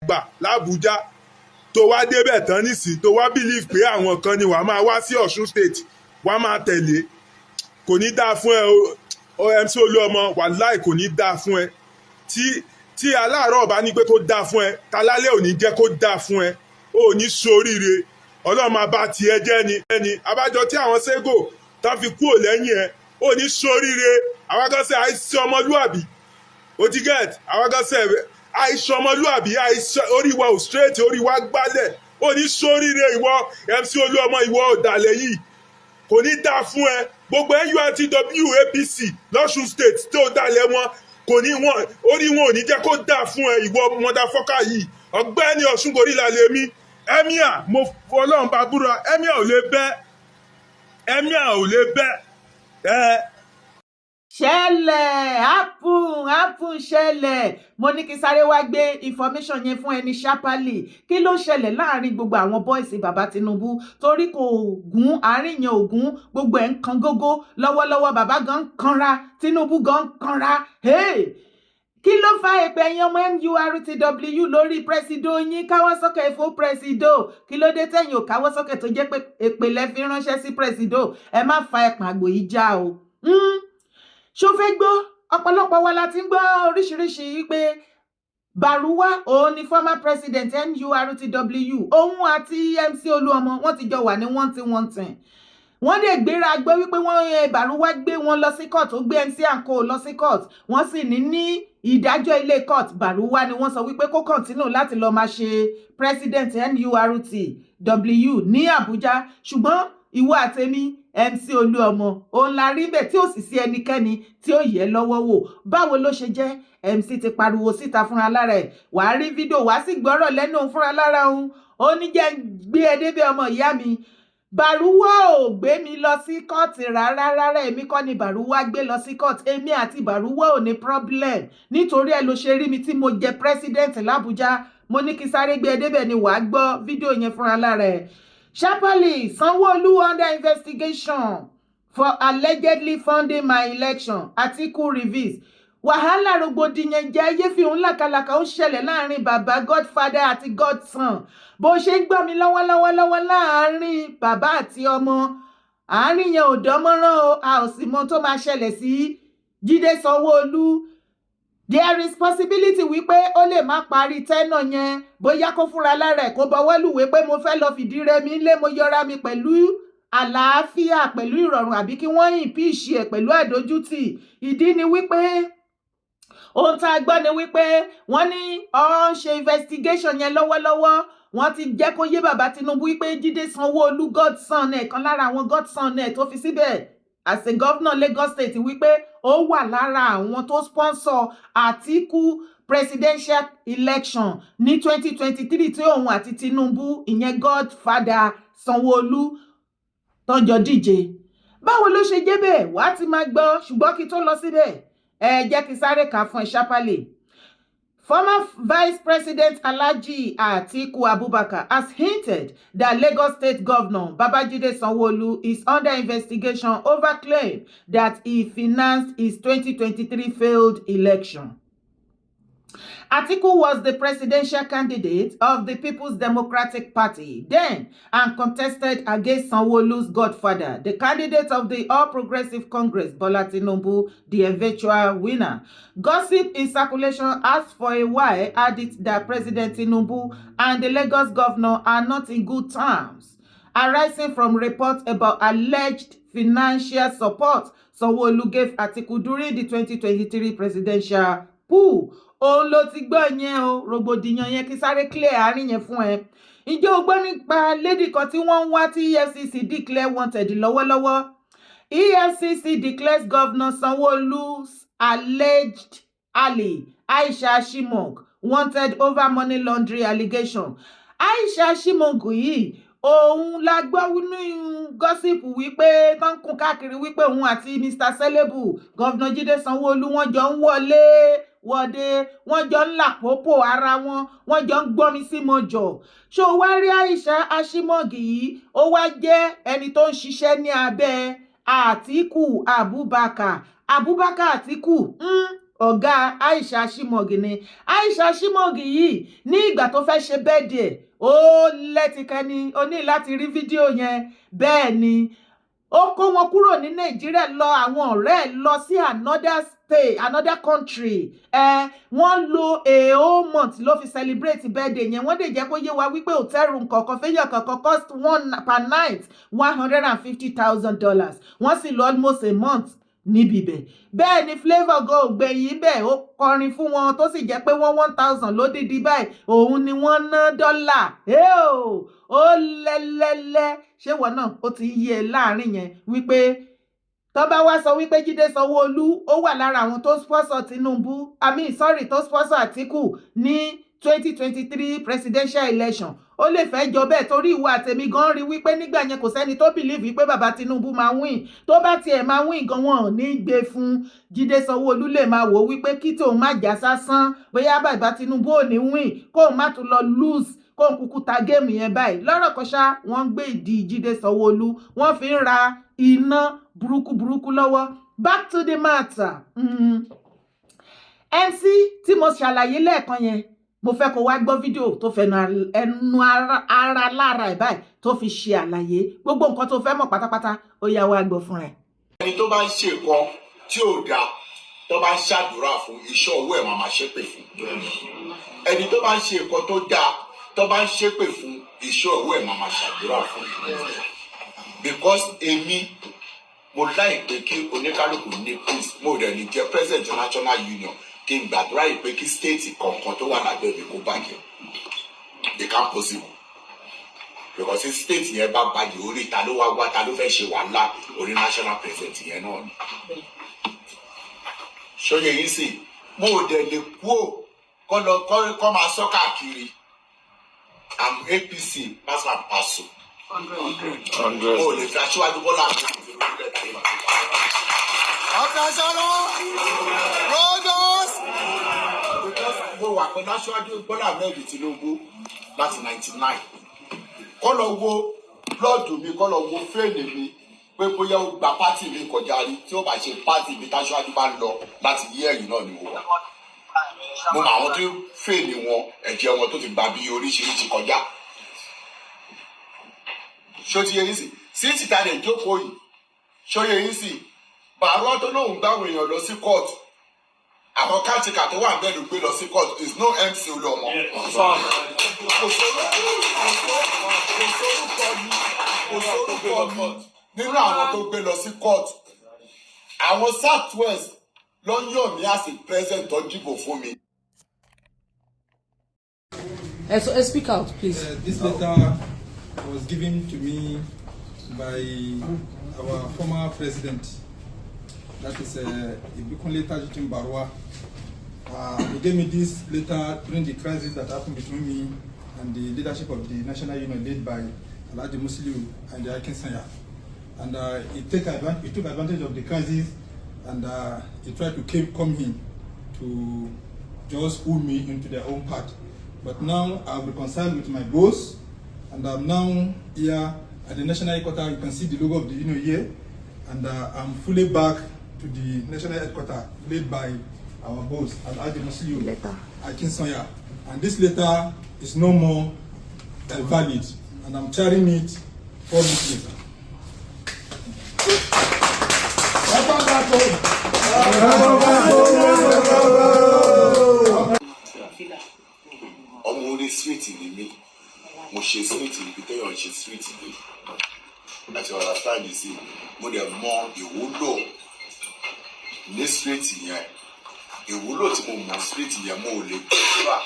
gbà l'Abuja tó wá débẹ̀ tán nísìn tó wá believe pé àwọn kan ni wàá máa wá sí Ọ̀ṣun state wàá máa tẹ̀lé kò ní dáa fún ẹ o MC Oluomo wàláì kò ní dáa fún ẹ tí aláàárọ̀ bá ní pé kó dáa fún ẹ találẹ́ ò ní jẹ́ kó dáa fún ẹ ò ní ṣoríire Ọlọ́run máa bá tiẹ̀ jẹ́ ni ẹni abájọ tí àwọn ségò tán fi kúrò lẹ́yìn ẹ ò ní ṣoríire àwọn kan ṣe àìsí ọmọlúàbí ó ti get àwọn kan ṣe àìsí ọmọlúàbí àìsí orí wa ò straight orí wa gbálẹ̀ ò ní ṣoríire ìwọ MC Oluomo ìwọ ọ̀dàlẹ̀ yìí kò ní dáa fún ẹ gbogbo NURTW APC lọ́ṣun state tó dalẹ̀ wọn kò ní wọn orí wọn ò ní jẹ́ kó dáa fún ẹ ìwọ mọ́dáfọ́kà yìí ọ̀gbẹ́ni Ọ̀ṣun gorilla lèmi emir mo fọlọ́run bá búra emir ò lè bẹ́ ṣẹlẹ̀ happen ṣẹlẹ̀ mo ní kí sáré wá gbé information yẹn fún ẹni ṣápálì kí ló ṣẹlẹ̀ láàrin gbogbo àwọn bọ́ìsì bàbá Tinubu torí kò gún àárín yẹn ògún gbogbo ẹ̀ ń kan gógó lọ́wọ́lọ́wọ́ bàbá gan kanra Tinubu gan kanra kí ló fa èpè ẹ̀yin ọmọ NURTW lórí presido yín káwọ́ sókè fún presido kí ló dé tẹ̀yin ò káwọ́ sókè tó jẹ́ pé èpè lẹ fi ránṣẹ́ sí presido ẹ má fa ẹ̀pọ̀n àgbò yìí já o. ṣó fẹ́ gbọ́ ọ̀pọ̀lọpọ̀ wa la ti ń gbọ́ oríṣiríṣi pé Baruwa òun ni former president NURTW òun àti MC Oluomo wọ́n ti jọ wà ní wọ́n wọ́n lè gbéra gbé wípé wọ́n Baruwa gbé wọn lọ sí court ó gbé MC Anko lọ sí court wọ́n sì ní ìdájọ́ ilé court Baruwa ni wọ́n sọ wípé kó continue láti lọ máa ṣe president NURTW ní Abuja ṣùgbọ́n ìwọ àtẹ̀mí MC Oluomo òun la rí bẹ́ẹ̀ tí ò sì sí ẹnikẹ́ni tí ó yẹ lọ́wọ́ wò báwo ló ṣe jẹ́ MC ti pariwo síta fúnra lára ẹ̀ wàá rí fídíò wàá sì gbọ́rọ̀ lẹ́nu òun fúnra lára òun ó ní jẹ́ gbé ẹ débẹ̀ ọmọ ìyá mi Baruwa ò gbé mi lọ sí kọ́ọ̀tì rárá èmi kọ́ ni Baruwa gbé lọ sí kọ́ọ̀tì èmi àti Baruwa ò ní problem nítorí ẹ ló ṣe rí mi tí mo jẹ president l'Abuja mo ní kí sáré gbé ẹ débẹ̀ ni wàá gbọ́ fídíò yẹn fúnra lára ẹ̀. Sharparly, Sanwo Olu under investigation for allegedly funding my election. Atiku reveals. Wàhálà rògbòdìyàn jẹ́ ayé fi òun làkàlàkà ó ṣẹlẹ̀ láàrin bàbá godfather àti godson. Bó ṣe ń gbọ́ mi lọ́wọ́lọ́wọ́ láàrin bàbá àti ọmọ. Àárín yẹn ò dánmọ́rán o, a ò sì mọ tó máa ṣẹlẹ̀ sí Jide Sanwo Olu. There is possibility wípé ó lè má parí tẹ́nà yẹn bóyá kó fúnra lára ẹ̀ kó bọwọ́ lùwé pé mo fẹ́ lọ fìdí rẹmi lé mo yọra mi pẹ̀lú àlàáfíà pẹ̀lú ìrọ̀rùn àbí kí wọ́n yìn píìsì ẹ̀ pẹ̀lú àdójútì. Ìdí ni wípé ohun tá a gbọ́ ni wípé wọ́n ní ó ń ṣe investigation yẹn lọ́wọ́lọ́wọ́ wọ́n ti jẹ́ kó yé bàbá Tinubu wípé Jide Sanwo Olu godson ẹ̀ kan lára àwọn godson ẹ̀ tó fi síbẹ̀ as a governor Lagos State wípé ó wà lára àwọn tó sponsor Atiku presidential election ní 2023 tí òun àti Tinubu ìyẹn godfather Sanwo Olu tọ́jọ́ díje. Báwo ló ṣe jẹ́ bẹ́ẹ̀ wá ti máa gbọ́ ṣùgbọ́n kí tó lọ síbẹ̀ ẹ jẹ́ kí sáré kà fún ẹ Sharparly. Former Vice President Alhaji Atiku Abubakar has hinted that Lagos State Governor Babajide Sanwo-Olu is under investigation over claim that he financed his 2023 failed election. Atiku was the presidential candidate of the People's Democratic Party then and contested against Sanwo-Olu's godfather, the candidate of the All Progressive Congress, Bola Tinubu, the eventual winner. Gossip in circulation has for a while added that President Tinubu and the Lagos governor are not in good terms, arising from reports about alleged financial support Sanwo-Olu gave Atiku during the 2023 presidential pool. Òun ló ti gbọ́ yẹn o rògbòdìyàn yẹn kí sáré clear àárín yẹn fún ẹ. Ǹjẹ́ o gbọ́ nípa lady kan tí wọ́n ń wá tí EFCC declare wanted lọ́wọ́lọ́wọ́? EFCC declares Governor Sanwo-Olu's alleged ally Aisha Shimong wanted over money laundering allegation. Aisha Shimong yìí òun la gbọ́ nínú gossip wípé tán kún káàkiri wípé òun àti Mr. Celebu Governor Jide Sanwo-Olu wọ́n jọ ń wọdé wọ́n jọ ń làpòpò ara wọ́n jọ ń gbọ́mi sí mọ́jọ. Ṣó wá rí Aisha Ashimogi yìí ó wá jẹ́ ẹni tó ń ṣiṣẹ́ ní abẹ́ Atiku Abubakar Atiku ọ̀gá Aisha Shimogi ni. Aisha Shimogi yìí ní ìgbà tó fẹ́ ṣe birthday ó lẹ́tìkẹ́ni ó ní láti rí fídíò yẹn. Bẹ́ẹ̀ ni ó kó wọn kúrò ní Nàìjíríà lọ àwọn ọ̀rẹ́ lọ sí another state another country. Wọ́n lo a whole month ló fi celebrate birthday yẹn. Wọ́n dẹ̀ jẹ́ kó yé wa wípé hotel room kọ̀ọ̀kan fẹ́yàn kọ̀ọ̀kan cost one per night $150,000. Wọ́n sì lọ almost a month níbi bẹ̀. Bẹ́ẹ̀ ni Flavour go gbẹ̀yìn bẹ́ẹ̀ ó kọrin fún wọn tó sì jẹ́ pé wọ́n 1,000 lódìdí báyìí òun ni wọ́n ná dọ́là. Ó lẹ́lẹ́lẹ́ ṣé wọ́n náà ó ti yí ẹ láàrin yẹn wípé tó bá wá sọ wípé Jide Sanwo Olu ó wà lára àwọn tó sponsor Tinubu tó sponsor Atiku ní 2023 presidential election. Ó lè fẹ́ jọ bẹ́ẹ̀ torí ìwọ àtẹ̀mí gan rí wípé nígbà yẹn kò sẹ́ni tó believe wípé bàbá Tinubu máa win. Tó bá tiẹ̀ máa win gan wọn ò ní gbé fún. Jide Sanwo Olu lè máa wò wípé kí tòun má já sásán bóyá bàbá Tinubu ò ní win kóun má tún lọ lose kóun kúkú ta géèmù yẹn báyìí. Lọ́rọ̀ kan ṣá wọ́n gbé ìdí Jide Sanwo Olu wọ́n fi ń ra iná burúkú lọ́wọ́. Back to the matter. MC tí mo ṣàlàyé lẹ́ẹ̀kan yẹn mo fẹ́ kó wá gbọ́ fídíò tó fẹ́ ẹnu ara lára ẹ̀ báyìí tó fi ṣe àlàyé gbogbo nǹkan tó fẹ́ mọ̀ pátápátá ó yá wá gbọ́ fún rẹ̀. ẹni tó bá ń ṣe nǹkan tí ò dáa tó bá ń ṣàdúrà fún iṣẹ́ owó ẹ̀ máa ṣépè fún. ẹni tó bá ń ṣe nǹkan tó dáa tó bá ń ṣépè fún iṣẹ́ owó ẹ̀ máa ṣàdúrà fún. because èmi mo láì pé kí oníkálukú ní peace mo dẹ̀ ní jẹ́ president national union kí n gbàdúrà yìí pé kí stéètì kọ̀ọ̀kan tó wà lábẹ́ mi kó bàjẹ́. It can't possible. Because if stéètì yẹn bá bàjẹ́ orí ta ló wá ta ló fẹ́ ṣe wàhálà orí national president yẹn náà ni. ṣóyè yìí sì mo dẹ̀ lè kú ò kọ́ máa sọ káàkiri I'm APC pass. mo lè fi aṣíwájú Bọ́lá àti orílẹ̀ èdè yìí. Mo wà pẹ̀lú aṣíwájú Bọ́lá Ahmed Tinubu láti 99. Kọ́ lọ wo blọ́ọ̀dù mi, kọ́ lọ wo fẹ́ẹ̀nì mi pé bóyá ó gba pátì mi kọjá rí tí ó bá ṣe pátì mi táṣíwájú bá ń lọ láti yí ẹ̀yìn náà ni mo wà. Mo mọ àwọn tó fẹ́ẹ̀nì wọn ẹ̀jẹ̀ wọn tó ti gba bí oríṣiríṣi kọjá. Ṣó ti yẹ yín sí? Sí ti ta lè jókòó yìí. Ṣó yẹ yín sí? Baruwa tó lóun gbáwọn èèyàn lọ sí kóòtù. Àwọn kátìkà tó wà bẹ́ẹ̀ ló gbé lọ sí court is no MC Oluomo. Kò sórúkọ mi nínú àwọn tó gbé lọ sí court. Àwọn Southwest ló ń yàn mí as a president tó dìbò fún mi. So speak out, please. This letter was given to me by our former president. That is Ibikunle Tajutin Baruwa. He gave me this letter during the crisis that happened between me and the leadership of the National Union led by Alhaji Musliu and the Akinsanya. And he took advantage of the crisis and he tried to come in to just pull me into their own path. But now I've reconciled with my boss and I'm now here at the National Headquarters. You can see the logo of the union here. And I'm fully back to the national headquarters led by our boss, Alhaji Musliu Akinsanya. And this letter is no more valid, and I'm carrying it 4 weeks later. Ọmọ orí street ni mí, mo ṣe street ibi téèyàn ṣe street ni. Láti understand yìí sí, mo dẹ̀ mọ ìwúlò ní street yẹn. Ìwúlò tí mo mọ street yẹn mo lè gbàdúrà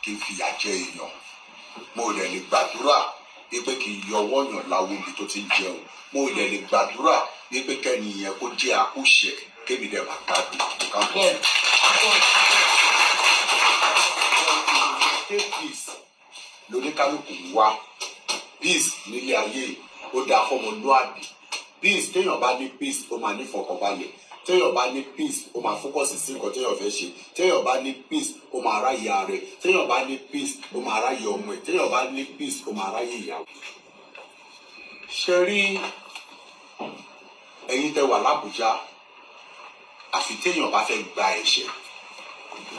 kí n fìyà jẹ èèyàn. Mo lè gbàdúrà pé kí n yọ ọwọ́ yàn láwo ibi tó ti ń jẹun. Mo lè gbàdúrà pé kẹ́ni yẹn kó jẹ́ akúṣẹ̀ kébi dẹ̀ máa gbádùn káàkiri. Peace lóníkálùkù wá. Peace nílé ayé ó dáa fọmọlúàbí. Peace téèyàn bá ní peace ó máa ní fọkànbalẹ̀. Téèyàn bá ní peace ó máa fókọ̀sì sí nǹkan téèyàn fẹ́ ṣe. Téèyàn bá ní peace ó máa ráyè ààrẹ. Téèyàn bá ní peace ó máa ráyè ọmọ ẹ̀. Téèyàn bá ní peace ó máa ráyè ìyàwó. Ṣé rí ẹ̀yin tẹ́ wà l'Ábùjá àfi téèyàn bá fẹ́ gba ẹ̀ṣẹ̀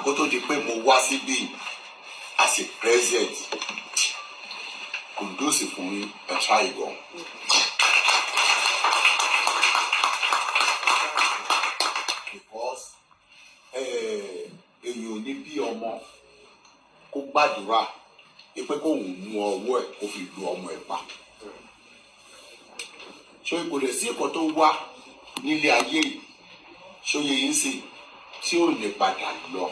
kó tó di pé mo wá síbí as a president kò dóòsì fún ẹ̀ṣá ìgàn. Because èyàn ò ní bí ọmọ kó gbàdúrà pé kóun mú ọwọ́ ẹ̀ kó fi lu ọmọ ẹ̀ pa. Ṣé kò lè sí nǹkan tó wá nílé ayé yìí ṣóyè yín sí tí ò lè padà lọ.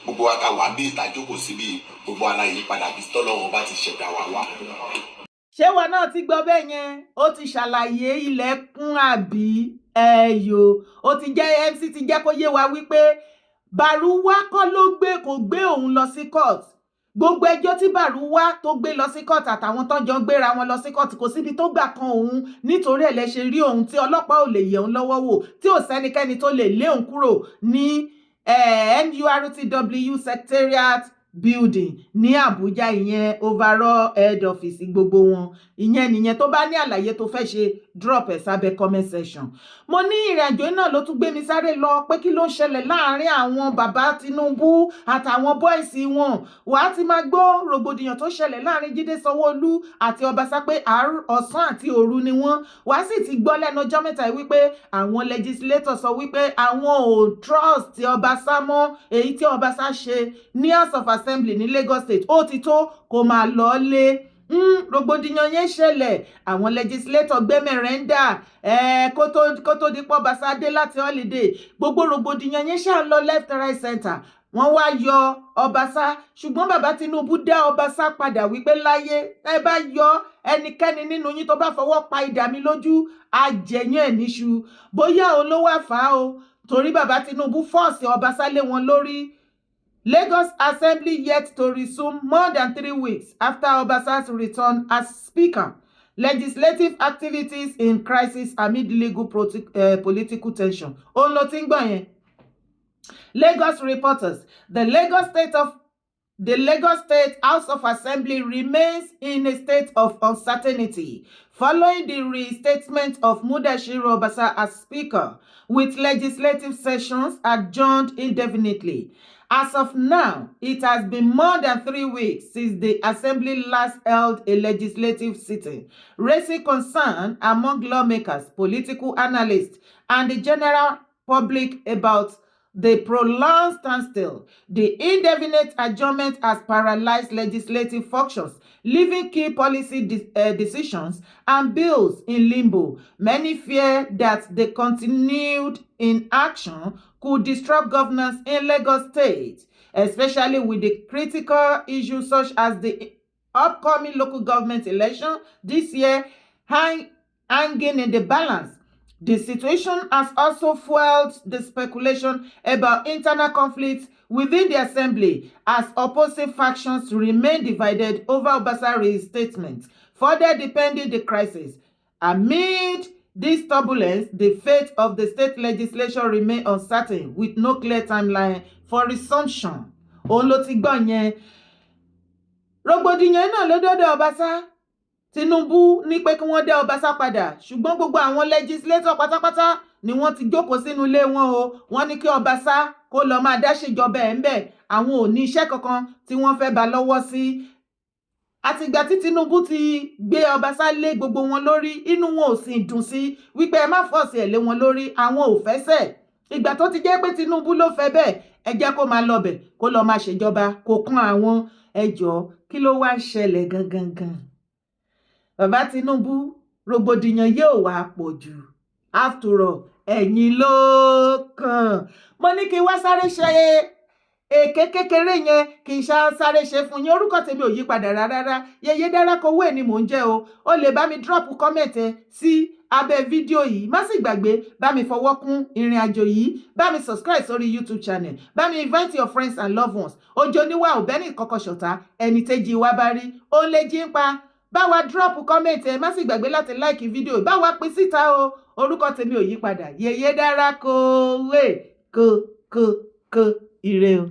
Gbogbo wa ta wà bí ìtajókòó síbi gbogbo aláyé padà bí tọ́lọ́wọ́ bá ti ṣẹ̀dá wa wá. Ṣé wa náà ti gbọ́ bẹ́ẹ̀ yẹn? Ó ti ṣàlàyé ilẹ̀kùn àbí ẹ̀yọ́. Ó ti jẹ́ MC ti jẹ́ kó yé wa wípé Baruwa kọ́ ló kò gbé òun lọ sí court. Gbogbo ẹjọ́ tí Baruwa tó gbé lọ sí court àtàwọn tó jọ gbéra wọn lọ sí court kò síbi tó gbà kan òun nítorí ẹ̀ lẹ ṣe rí òun tí ọlọ́pàá ò lè yẹ̀ òun lọ́wọ́ wò tí ò sẹ́nikẹ́ni tó lè lé òun kúrò ní NURTW secretariat building ní Abuja, ìyẹn overall head office gbogbo wọn. Ìyẹn nìyẹn tó bá ní àlàyé tó fẹ́ ṣe drop ẹ̀ sábẹ́ comment section. Mo ní ìrìnàjò náà ló tún gbé mi sáré lọ pé kí ló ń ṣẹlẹ̀ láàárín àwọn bàbá Tinubu àtàwọn bọ́ìsì wọn. Wà á ti máa gbọ́ rògbòdìyàn tó ṣẹlẹ̀ láàárín Jide Sanwo Olu àti Obasa pé ọ̀sán àti òru ni wọ́n. Wà á sì ti gbọ́ lẹ́nu ọjọ́ mẹ́ta wípé àwọn legislator sọ wípé àwọn ò trust Obasa mọ́ èyí tí Obasa ṣe ní House of Assembly ní Lagos State. Ó ti tó kó máa lọ lé. Rògbòdìyàn yẹn ṣẹlẹ̀ àwọn legislator gbé mẹ́rẹ́ndà kó tó di pọ́ Obasa dé láti holiday. Gbogbo rògbòdìyàn yẹn ṣáà lọ left right center. Wọ́n wá yọ Obasa ṣùgbọ́n bàbá Tinubu dá Obasa padà wípé láyé ẹ bá yọ ẹnikẹ́ni nínú yín tó bá fọwọ́ pa idà mi lójú àjẹyàn ẹ̀ níṣu. Bóyá òun ló wà fà á o torí bàbá Tinubu fọ́ọ̀sì Obasa lé wọn lórí. Lagos Assembly yet to resume more than 3 weeks after Obasa's return as Speaker. Legislative activities in crisis amid legal political tension. Òun ló ti ń gbọ́ yẹn. Lagos reporters, the Lagos State House of Assembly remains in a state of uncertainty following the restatement of Mudashiru Obasa as Speaker, with legislative sessions adjourned indefinitely. As of now, it has been more than 3 weeks since the Assembly last held a legislative sitting, raising concern among lawmakers, political analysts, and the general public about the prolonged standstill. The indefinite adjournment has paralyzed legislative functions, leaving key policy decisions and bills in limbo. Many fear that the continued inaction could disrupt governance in Lagos State, especially with the critical issues such as the upcoming local government election this year hanging in the balance. The situation has also fueled the speculation about internal conflicts within the assembly as opposing factions remain divided over Obasa reinstatement, further deepening the crisis. Amid this turbulence, the fate of the state legislature remains uncertain with no clear timeline for resumption. Òun ló ti gbọ́ yẹn. Rògbòdìyàn náà ló dọ́dọ̀ Obasa. Tinubu ní pé kí wọ́n dá Obasa padà ṣùgbọ́n gbogbo àwọn legislator pátápátá ni wọ́n ti jókòó sínú ilé wọn o. Wọ́n ní kí Obasa kó lọ máa dá ṣèjọba ẹ̀ ń bẹ̀. Àwọn ò ní iṣẹ́ kankan tí wọ́n fẹ́ bá lọ́wọ́ sí. Àtìgbà tí Tinubu ti gbé Obasa lé gbogbo wọn lórí, inú wọn ò sì dùn sí wípé ẹ má fọ́ọ̀sì ẹ̀ lé wọn lórí, àwọn ò fẹ́sẹ̀. Ìgbà tó ti jẹ́ pé Tinubu ló fẹ́ bẹ́ẹ̀, ẹ jẹ́ kó máa lọ bẹ̀ kó lọ máa ṣèjọba kó kàn àwọn ẹjọ́ kí ló wá ń ṣẹlẹ̀ gangan. Bàbá Tinubu, rògbòdìyàn yóò wá pọ̀ jù. After all, ẹ̀yin ló kàn. Mo ní kí wá sáré ṣe èké kékeré yẹn kì í sáré ṣe fún yín. Orúkọ tèmi ò yí padà rárá. Yeye Dárákowé ni mò ń jẹ́ o. O lè bá mi drop comment ẹ sí abẹ́ fídíò yìí. Má sì gbàgbé bá mi fọwọ́ kún ìrìn àjò yìí. Bá mi subscribe sórí YouTube channel. Bá mi invite your friends and loved ones. Ojo níwà ò bẹ́ni kọ́kọ́ ṣọ̀tá. Ẹni tẹ́jí wá bá rí. Ó lè jí ń pa. Bá wa drop comment ẹ. Má sì gbàgbé láti like fídíò. Bá wa pín síta o. Orúkọ tèmi ò yí padà. Yeye Dárákowé. Ire o.